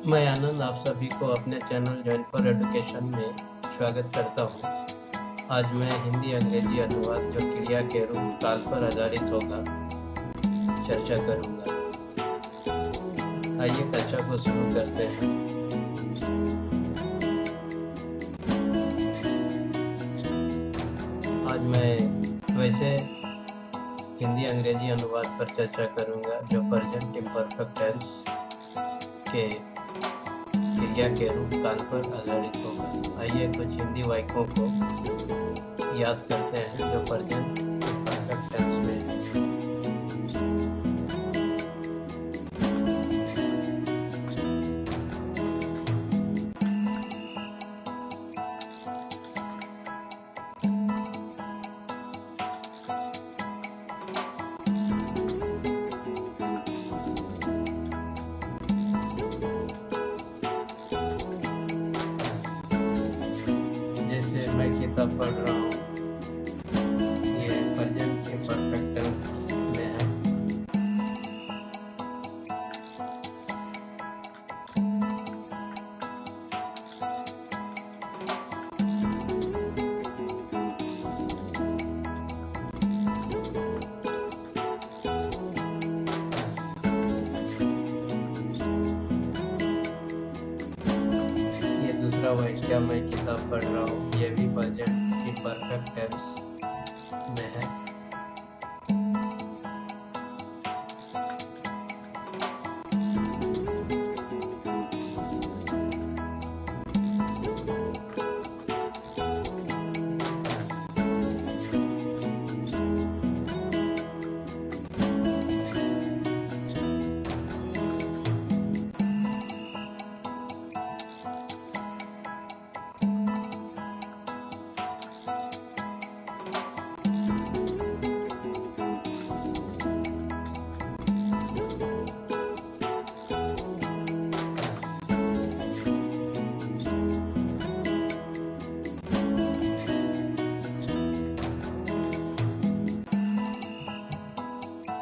मैं आनंद आप सभी को अपने चैनल जॉइन फॉर एजुकेशन में स्वागत करता हूँ। आज मैं हिंदी अंग्रेजी अनुवाद जो क्रिया के रूप काल पर आधारित होगा चर्चा करूँगा। आइए चर्चा को शुरू करते हैं। आज मैं वैसे हिंदी अंग्रेजी अनुवाद पर चर्चा करूँगा जो प्रेजेंट इम्परफेक्ट टेंस के क्रिया के रूप काल पर आधारित होगा। आइए कुछ हिंदी वाक्यों को याद करते हैं जो प्रेजेंट इम्परफेक्ट टेंस में है। मैं किताब पढ़ रहा हूँ, ये प्रेजेंट इम्परफेक्ट टेंस में है। ये दूसरा वाक्य मैं किताब पढ़ रहा हूँ, ये भी प्रेजेंट इम्परफेक्ट टेंस में है।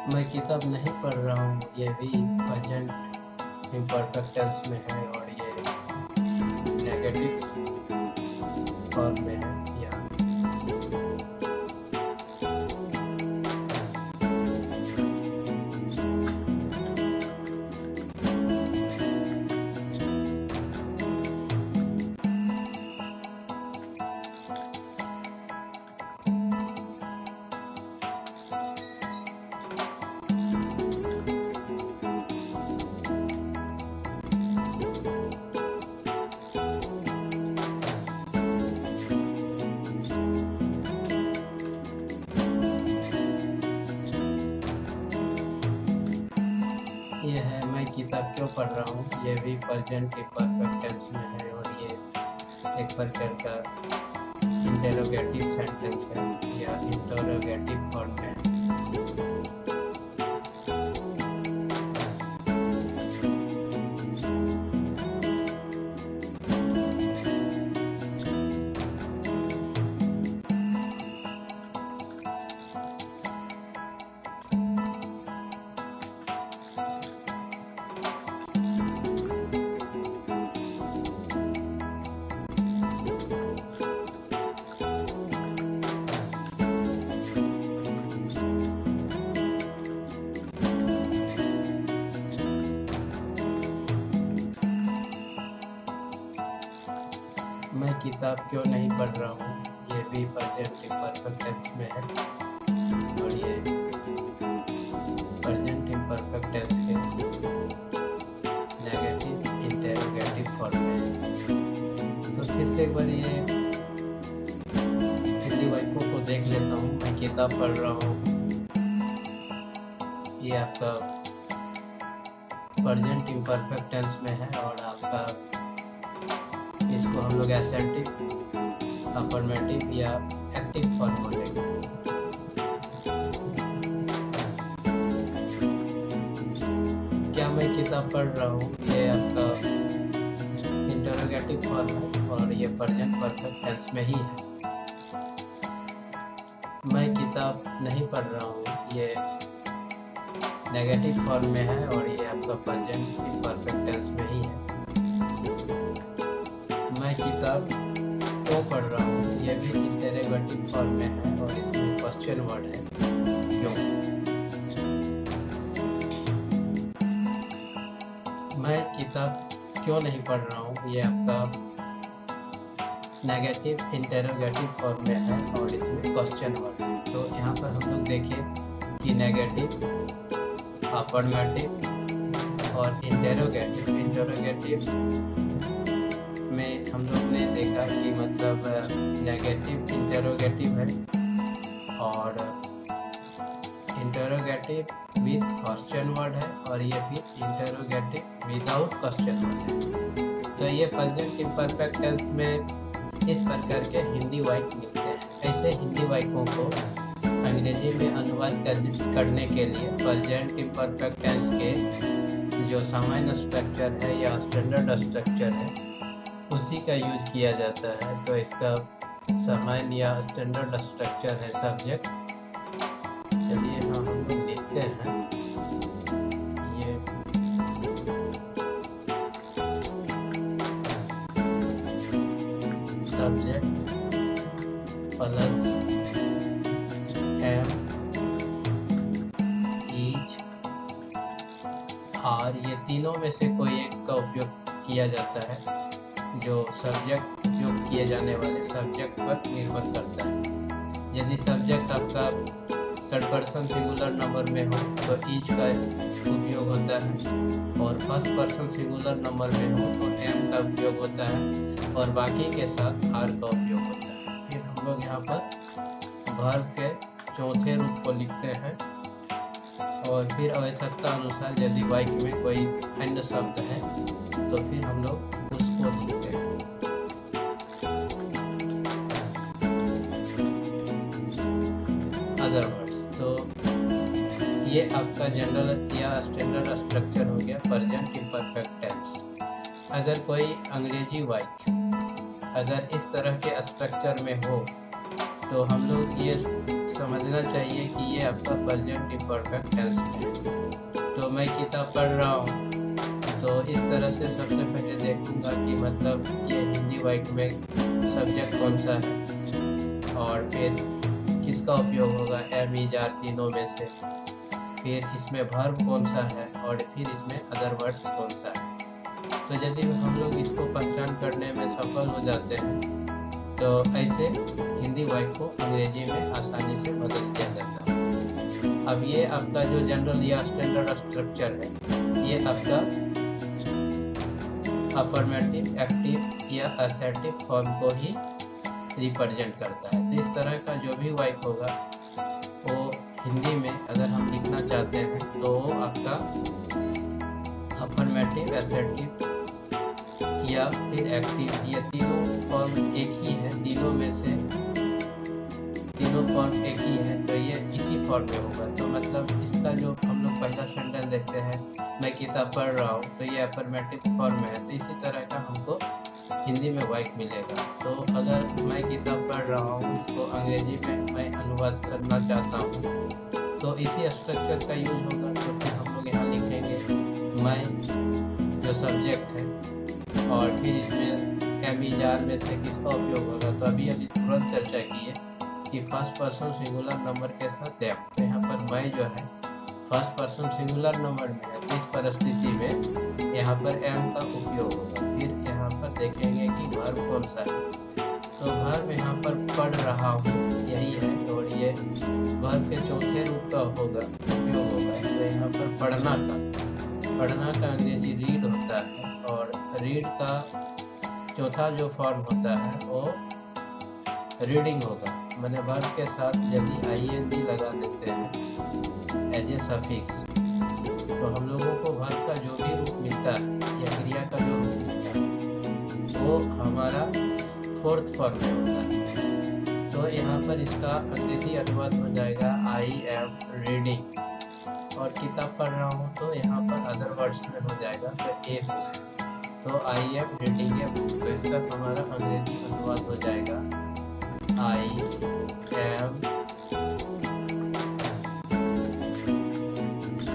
मैं किताब नहीं पढ़ रहा हूँ, ये भी प्रेजेंट इम्परफेक्ट टेंस में है और ये नेगेटिव फॉर्म में है। ये है मैं किताब क्यों पढ़ रहा हूँ, ये भी प्रेजेंट इम्परफेक्ट टेंस में है और ये एक प्रकार का इंटरोगेटिव सेंटेंस है या इंटरोगेटिव फॉर्म है। मैं किताब क्यों नहीं पढ़ रहा हूँ, ये भी प्रेजेंट इम्परफेक्ट टेंस में है और ये प्रेजेंट इम्परफेक्ट टेंस के नेगेटिव इंटरोगेटिव फॉर्म में है। तो फिर से एक बार ये हिंदी वाक्यों को देख लेता हूँ। मैं किताब पढ़ रहा हूँ, ये आपका प्रेजेंट इम्परफेक्ट टेंस में है और आपका इसको हम लोग एसेंटिव, अफर्मेटिव या एक्टिव फॉर्म बोलेंगे। क्या मैं किताब पढ़ रहा हूँ, ये आपका इंटरोगेटिव फॉर्म है और ये प्रेजेंट परफेक्ट टेंस में ही है। मैं किताब नहीं पढ़ रहा हूँ, ये नेगेटिव फॉर्म में है और ये आपका प्रेजेंट इम्परफेक्ट टेंस में ही है। पढ़ रहा हूँ ये भी इंटरोगेटिव फॉर्म में है और इसमें क्वेश्चन वर्ड है। क्यों? मैं किताब क्यों नहीं पढ़ रहा हूँ, ये आपका नेगेटिव इंटरोगेटिव फॉर्म में है और इसमें क्वेश्चन वर्ड है। तो यहाँ पर हम लोग देखें कि नेगेटिव, अफर्मेटिव और इंटरोगेटिव में हम लोग ने देखा कि मतलब नेगेटिव इंटरोगेटिव है और इंटरोगेटिव विद क्वेश्चन वर्ड है और ये भी इंटरोगेटिव विदाउट क्वेश्चन वर्ड है। तो ये प्रेजेंट इम्परफेक्ट टेंस में इस प्रकार के हिंदी वाक्य मिलते हैं। ऐसे हिंदी वाक्यों को अंग्रेजी में अनुवाद करने के लिए प्रेजेंट इम्परफेक्ट टेंस के जो सामान्य स्ट्रक्चर है या स्टैंडर्ड स्ट्रक्चर है उसी का यूज किया जाता है। तो इसका सामान्य या स्टैंडर्ड स्ट्रक्चर है सब्जेक्ट। चलिए हाँ हम लोग लिखते हैं ये subject plus am is are, ये तीनों में से कोई एक का उपयोग किया जाता है जो सब्जेक्ट उपयोग किए जाने वाले सब्जेक्ट पर निर्भर करता है। यदि सब्जेक्ट आपका थर्ड पर्सन सिंगुलर नंबर में हो तो इज का उपयोग होता है और फर्स्ट पर्सन सिंगुलर नंबर में हो तो एम का उपयोग होता है और बाकी के साथ आर का उपयोग होता है। फिर हम लोग यहाँ पर वर्ब के चौथे रूप को लिखते हैं और फिर आवश्यकता अनुसार यदि वाक्य में कोई अन्य शब्द है तो फिर हम लोग उसको लिखते हैं। अदर वर्ड्स, तो ये आपका जनरल या स्टैंडर्ड स्ट्रक्चर हो गया प्रेजेंट इम्परफेक्ट टेंस। अगर कोई अंग्रेजी वाक्य अगर इस तरह के स्ट्रक्चर में हो तो हम लोग ये समझना चाहिए कि ये आपका प्रेजेंट इम्परफेक्ट टेंस है। तो मैं किताब पढ़ रहा हूँ तो इस तरह से सबसे पहले देखूंगा कि मतलब ये हिंदी वाक्य में सब्जेक्ट कौन सा है और फिर किसका उपयोग होगा, एम इज आर तीनों में से, फिर इसमें वर्ब कौन सा है और फिर इसमें अदर वर्ड्स कौन सा है। तो यदि हम लोग इसको पहचान करने में सफल हो जाते हैं तो ऐसे हिंदी वाक्य को अंग्रेजी में आसानी से बदल दिया जाता है। अब ये आपका जो जनरल या स्टैंडर्ड स्ट्रक्चर है ये आपका अफर्मेटिव, एक्टिव या असर्टिव फॉर्म को ही रिप्रेजेंट करता है। तो इस तरह का जो भी वाक्य होगा वो हिंदी में अगर हम लिखना चाहते हैं तो आपका अफर्मेटिव, असर्टिव या फिर एक्टिव, ये तीनों फॉर्म एक ही है, तीनों में से तीनों फॉर्म एक ही है तो ये इसी फॉर्म में होगा। तो मतलब इसका जो हम लोग पहला सेंटेंस देखते हैं मैं किताब पढ़ रहा हूँ तो ये अफर्मेटिव फॉर्म में है। तो इसी तरह का हमको हिंदी में वाक्य मिलेगा। तो अगर मैं किताब पढ़ रहा हूँ इसको अंग्रेजी में मैं अनुवाद करना चाहता हूँ तो इसी स्ट्रक्चर का यूज होगा। तो फिर हम लोग यहाँ लिखेंगे मैं जो सब्जेक्ट है और फिर इसमें एम इज आर में से किसका उपयोग होगा। तो अभी तुरंत चर्चा की है कि फर्स्ट पर्सन सिंगुलर नंबर के साथ एम। तो यहाँ पर मैं जो है फर्स्ट पर्सन सिंगुलर नंबर में है तो इस परिस्थिति में यहाँ पर एम का उपयोग होगा। फिर यहाँ पर देखेंगे कि वर्ब कौन सा है तो वर्ब यहाँ पर पढ़ रहा हूँ यही है और ये वर्ब के चौथे रूप का होगा उपयोग होगा। तो यहाँ पर पढ़ना का अंग्रेजी रीड होता है और रीड का चौथा जो फॉर्म होता है वो रीडिंग होगा। मैंने वर्ब के साथ यदि आईएनजी लगा देते हैं एज ए सफिक्स तो हम लोगों को वर्ब का जो भी रूप मिलता है या क्रिया का जो रूप मिलता है वो हमारा फोर्थ फॉर्म में होता है। तो यहाँ पर इसका अंग्रेजी अनुवाद हो जाएगा आई एम रीडिंग और किताब पढ़ रहा हूँ तो यहाँ पर अदर वर्ड्स में हो जाएगा तो ए तो आई एम रीडिंग ए बुक। तो इसका हमारा अंग्रेजी अनुवाद हो जाएगा आई एम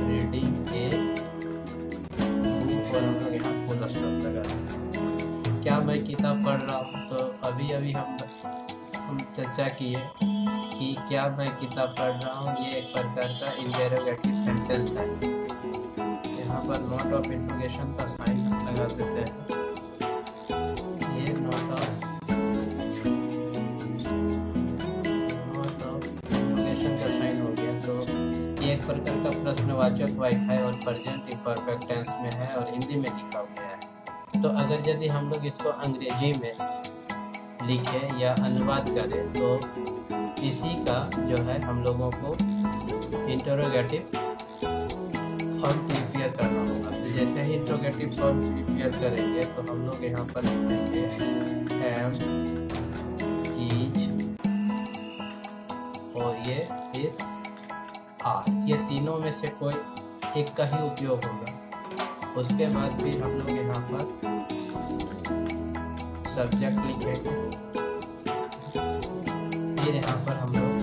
रीडिंग ए बुक और हम लोग यहाँ फुल स्टॉप लगा दें। क्या मैं किताब पढ़ रहा हूँ तो अभी हम चर्चा किए कि क्या मैं किताब पढ़ रहा हूँ, ये एक प्रकार का इंटेरोगेटिव सेंटेंस है। यहाँ पर नोट ऑफ इंट्रोगेशन का साइन लगा देते हैं। ये नोट ऑफ इंट्रोगेशन का साइन हो गया। तो ये एक प्रकार का प्रश्नवाचक वाक्य है और प्रेजेंट इम्परफेक्ट टेंस में है और हिंदी में लिखा गया है। तो अगर यदि हम लोग इसको अंग्रेजी में लिखे या अनुवाद करें तो इसी का जो है हम लोगों को इंटरोगेटिव फॉर्म प्रिपेयर करना होगा। तो जैसे ही इंटरोगेटिव फॉर्म प्रिपेयर करेंगे तो हम लोग यहाँ पर लिखेंगे एम इज और ये फिर आर, ये तीनों में से कोई एक का ही उपयोग होगा। उसके बाद फिर हम लोग यहाँ पर सब्जेक्ट लिखेंगे, फिर यहाँ पर हम लोग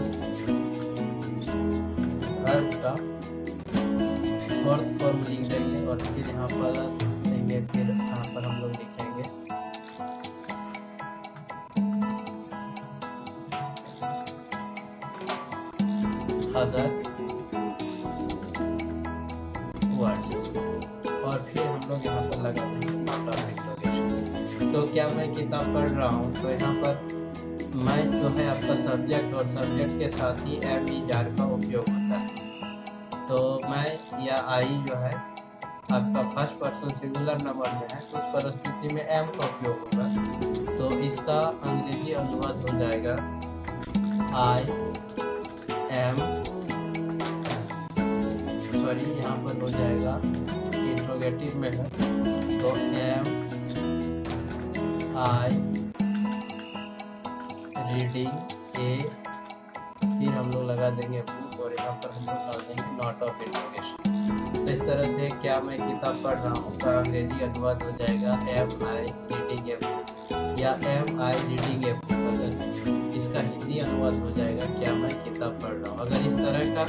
वर्ब का फोर्थ फॉर्म लिख देंगे और फिर यहाँ पर देंगे। फिर यहाँ पर हम लोग लिखेंगे अदर वर्ड्स और फिर हम लोग यहाँ पर लगा देंगे नोट ऑफ इंट्रोगेशन। तो क्या मैं किताब पढ़ रहा हूँ, तो यहाँ पर मैं जो है आपका सब्जेक्ट और सब्जेक्ट के साथ ही एम ई जार का उपयोग होता है। तो मैं या आई जो है आपका फर्स्ट पर्सन सिंगुलर नंबर में है, उस परिस्थिति में एम का उपयोग होगा। तो इसका अंग्रेजी अनुवाद हो जाएगा आई एम, सॉरी यहाँ पर हो जाएगा इंट्रोगेटिव में है तो एम आई रीडिंग ए, फिर हम लोग लगा देंगे बुक और यहाँ पर हम लोग डाल देंगे नोट ऑफ इंट्रोगेशन। तो इस तरह से क्या मैं किताब पढ़ रहा हूँ का अंग्रेजी अनुवाद हो जाएगा am I reading a book या am I reading a book. अगर इसका हिंदी अनुवाद हो जाएगा क्या मैं किताब पढ़ रहा हूँ। अगर इस तरह का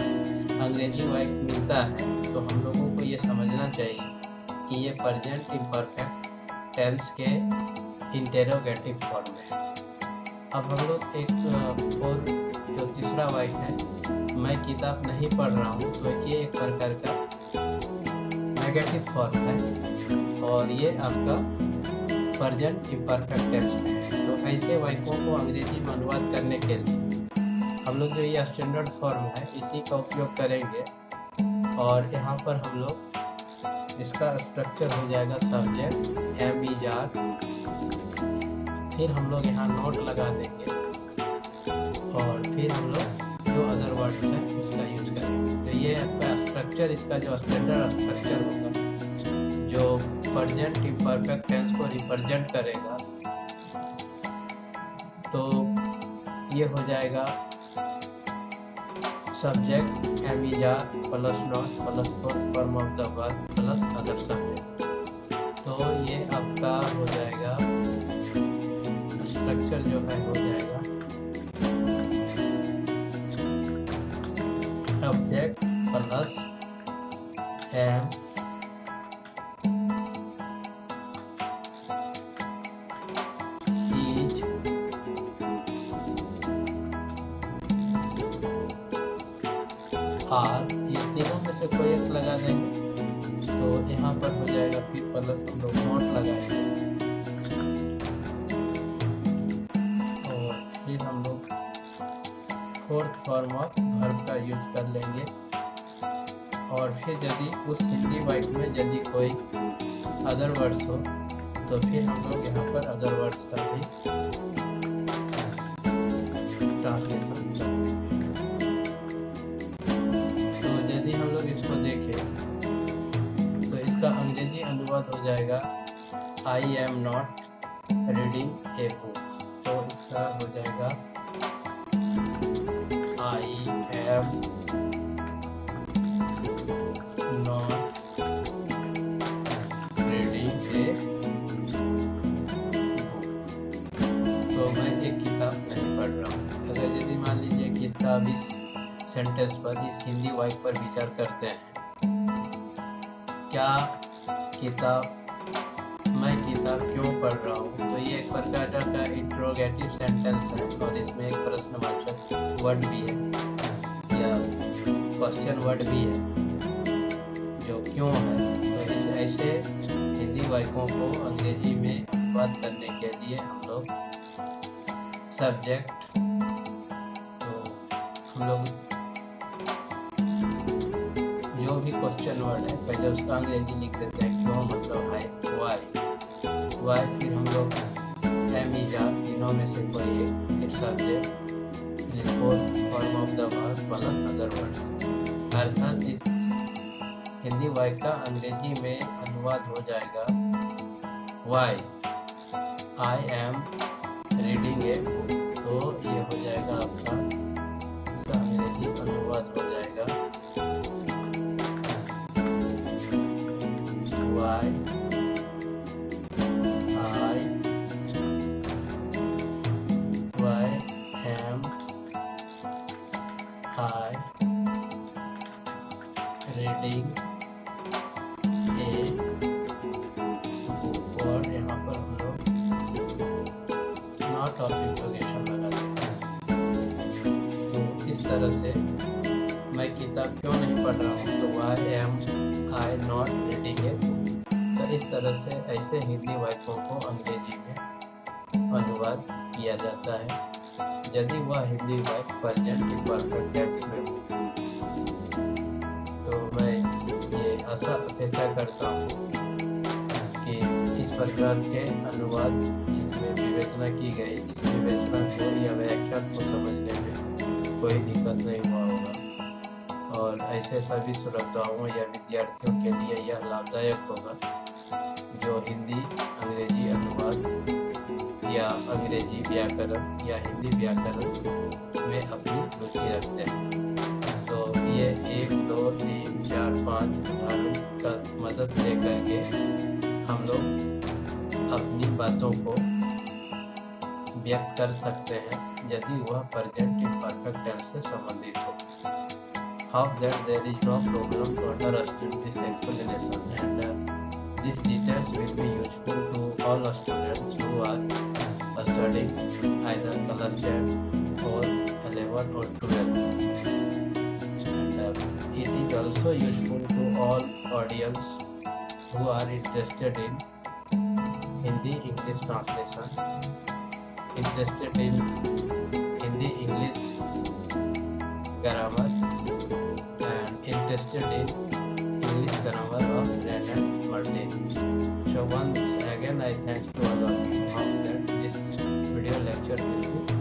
अंग्रेजी वाक्य मिलता है तो हम लोगों को ये समझना चाहिए कि ये प्रेजेंट इम्परफेक्ट टेंस के इंटेरोगेटिव फॉर्म में है। अब हम लोग एक और जो तीसरा वाक्य है मैं किताब नहीं पढ़ रहा हूँ, तो ये एक प्रकार का नेगेटिव फॉर्म है और ये आपका प्रेजेंट इम्परफेक्ट टेंस है। तो ऐसे वाक्यों को अंग्रेजी में अनुवाद करने के लिए हम लोग जो ये स्टैंडर्ड फॉर्म है इसी का उपयोग करेंगे और यहाँ पर हम लोग इसका स्ट्रक्चर हो जाएगा सब्जेक्ट एम ई जार, फिर हम लोग यहाँ नोट लगा देंगे और फिर हम लोग जो अदर वर्ड्स हैं इसका यूज करेंगे। तो ये आपका स्ट्रक्चर, इसका जो स्टैंडर्ड स्ट्रक्चर होगा जो प्रेजेंट इम्परफेक्ट टेंस को रिप्रेजेंट करेगा, तो ये हो जाएगा subject am is are plus not plus fourth form of the verb plus other subject. तो ये आपका हो जाएगा स्ट्रक्चर जो है हो जाएगा subject plus am is are, ये तीनों में से कोई एक लगा देंगे। तो यहाँ पर हो जाएगा फिर प्लस हम लोग नोट लगाएंगे और फिर हम लोग फोर्थ फॉर्म ऑफ वर्ब का यूज कर लेंगे और फिर यदि उस हिंदी वाक्य में यदि कोई अदर वर्ड्स हो तो फिर हम लोग यहाँ पर अदर वर्ड्स का भी ट्रांसलेशन करेंगे। तो यदि हम लोग इसको देखें तो इसका अंग्रेजी अनुवाद हो जाएगा I am not reading a book. तो इसका हो जाएगा I am not reading a book. तो मैं एक किताब नहीं पढ़ रहा हूँ। अगर यदि मान लीजिए कि इसका अब इस सेंटेंस पर, इस हिंदी वाक्य पर विचार करते हैं, क्या किताब मैं किताब क्यों पढ़ रहा हूँ, तो ये एक प्रकार का इंट्रोगेटिव सेंटेंस है और इसमें एक प्रश्नवाचक वर्ड भी है या क्वेश्चन वर्ड भी है जो क्यों है। तो इस ऐसे हिंदी वाक्यों को अंग्रेजी में अनुवाद करने के लिए हम लोग सब्जेक्ट, तो हम लोग जो भी क्वेश्चन वर्ड है पहले उसका अंग्रेजी लिख देते हैं, क्यों मतलब है वाई, फिर हम लोग एम इजा तीनों में से कोई एक, फिर subject, form of the word plus other words. अर्थात इस हिंदी वाक्य का अंग्रेजी में अनुवाद हो जाएगा why I am reading a book. तो ये हो जाएगा आपका, इसका अंग्रेजी अनुवाद हो जाएगा why am I reading a book. और यहाँ पर हम लोग नॉट ऑफ इंट्रोगेशन लगा देते हैं। तो इस तरह से मैं किताब क्यों नहीं पढ़ रहा हूँ, तो why am I not reading a book. तो इस तरह से ऐसे हिंदी वाक्यों को अंग्रेजी में अनुवाद किया जाता है यदि वह हिंदी वाक्य प्रेजेंट इम्परफेक्ट टेंस में हो। तो मैं ये आशा अपेक्षा करता हूँ कि इस प्रकार के अनुवाद इसमें विवेचना की गई, इस विवेचना को या व्याख्या को समझने में कोई दिक्कत नहीं हुआ होगा और ऐसे सभी श्रोताओं या विद्यार्थियों के लिए यह लाभदायक होगा जो हिंदी अंग्रेजी अनुवाद या अंग्रेजी व्याकरण या हिंदी व्याकरण में अपनी रुचि रखते हैं। तो ये 1, 2, 3, 4, 5 उदाहरण का मदद लेकर के हम लोग अपनी बातों को व्यक्त कर सकते हैं यदि वह प्रेजेंट इम्परफेक्ट टेंस से संबंधित हो। Hope that there is no problem to understand this explanation, and these details will be useful to all students who are studying either class 10 or 11 or 12. And it is also useful to all audience who are interested in Hindi-English translation, interested in Hindi-English grammar, interested in English grammar of Brand and Martin. So once again I thank to all of you. Hope that this video lecture will be